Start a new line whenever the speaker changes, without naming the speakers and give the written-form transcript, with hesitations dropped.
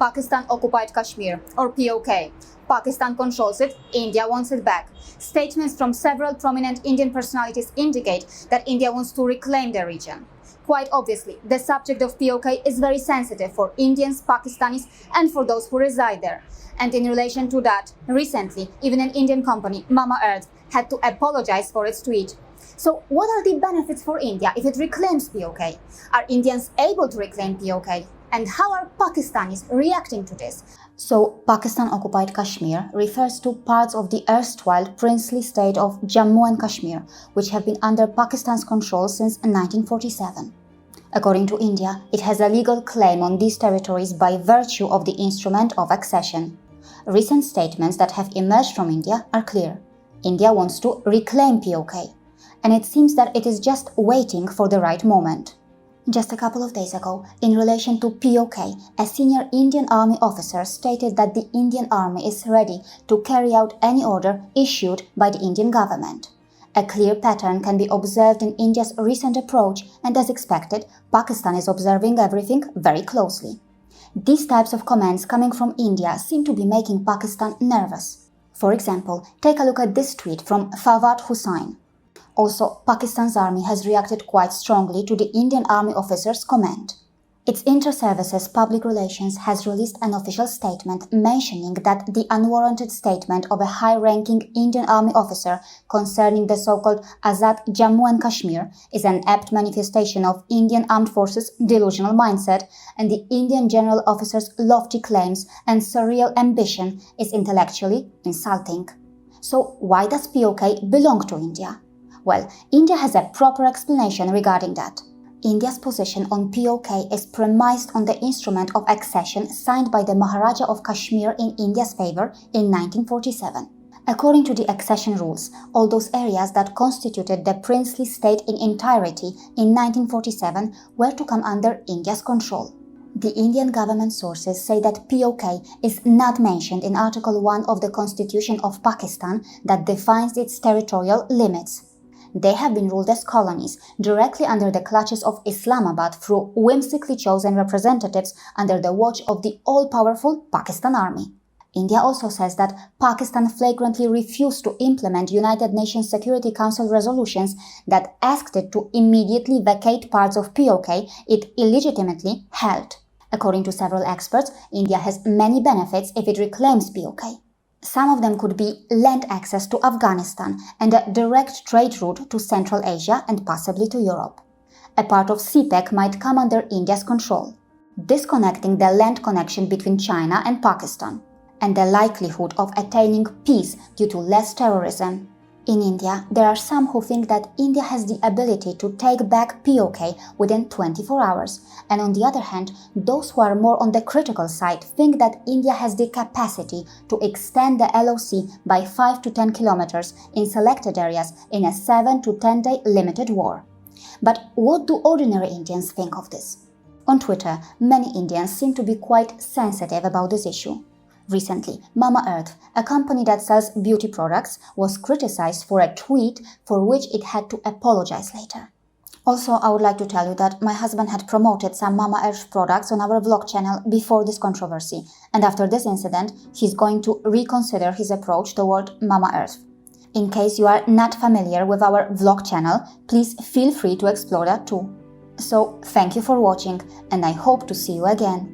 Pakistan-occupied Kashmir, or PoK. Pakistan controls it, India wants it back. Statements from several prominent Indian personalities indicate that India wants to reclaim the region. Quite obviously, the subject of PoK is very sensitive for Indians, Pakistanis, and for those who reside there. And in relation to that, recently, even an Indian company, Mama Earth, had to apologize for its tweet. So what are the benefits for India if it reclaims PoK? Are Indians able to reclaim PoK? And how are Pakistanis reacting to this? So, Pakistan-occupied Kashmir refers to parts of the erstwhile princely state of Jammu and Kashmir, which have been under Pakistan's control since 1947. According to India, it has a legal claim on these territories by virtue of the instrument of accession. Recent statements that have emerged from India are clear. India wants to reclaim PoK, and it seems that it is just waiting for the right moment. Just a couple of days ago, in relation to PoK, a senior Indian army officer stated that the Indian army is ready to carry out any order issued by the Indian government. A clear pattern can be observed in India's recent approach, and as expected, Pakistan is observing everything very closely. These types of comments coming from India seem to be making Pakistan nervous. For example, take a look at this tweet from Fawad Hussain. Also, Pakistan's army has reacted quite strongly to the Indian army officer's comment. Its inter-services public relations has released an official statement mentioning that the unwarranted statement of a high-ranking Indian army officer concerning the so-called Azad Jammu and Kashmir is an apt manifestation of Indian armed forces' delusional mindset, and the Indian general officer's lofty claims and surreal ambition is intellectually insulting. So why does PoK belong to India? Well, India has a proper explanation regarding that. India's position on PoK is premised on the instrument of accession signed by the Maharaja of Kashmir in India's favor in 1947. According to the accession rules, all those areas that constituted the princely state in entirety in 1947 were to come under India's control. The Indian government sources say that PoK is not mentioned in Article 1 of the Constitution of Pakistan that defines its territorial limits. They have been ruled as colonies, directly under the clutches of Islamabad through whimsically chosen representatives under the watch of the all-powerful Pakistan Army. India also says that Pakistan flagrantly refused to implement United Nations Security Council resolutions that asked it to immediately vacate parts of PoK it illegitimately held. According to several experts, India has many benefits if it reclaims PoK. Some of them could be land access to Afghanistan and a direct trade route to Central Asia and possibly to Europe. A part of CPEC might come under India's control, disconnecting the land connection between China and Pakistan, and the likelihood of attaining peace due to less terrorism. In India, there are some who think that India has the ability to take back PoK within 24 hours, and on the other hand, those who are more on the critical side think that India has the capacity to extend the LOC by 5 to 10 kilometers in selected areas in a 7 to 10 day limited war. But what do ordinary Indians think of this? On Twitter, many Indians seem to be quite sensitive about this issue. Recently, Mama Earth, a company that sells beauty products, was criticized for a tweet for which it had to apologize later. Also, I would like to tell you that my husband had promoted some Mama Earth products on our vlog channel before this controversy, and after this incident, he's going to reconsider his approach toward Mama Earth. In case you are not familiar with our vlog channel, please feel free to explore that too. So, thank you for watching, and I hope to see you again.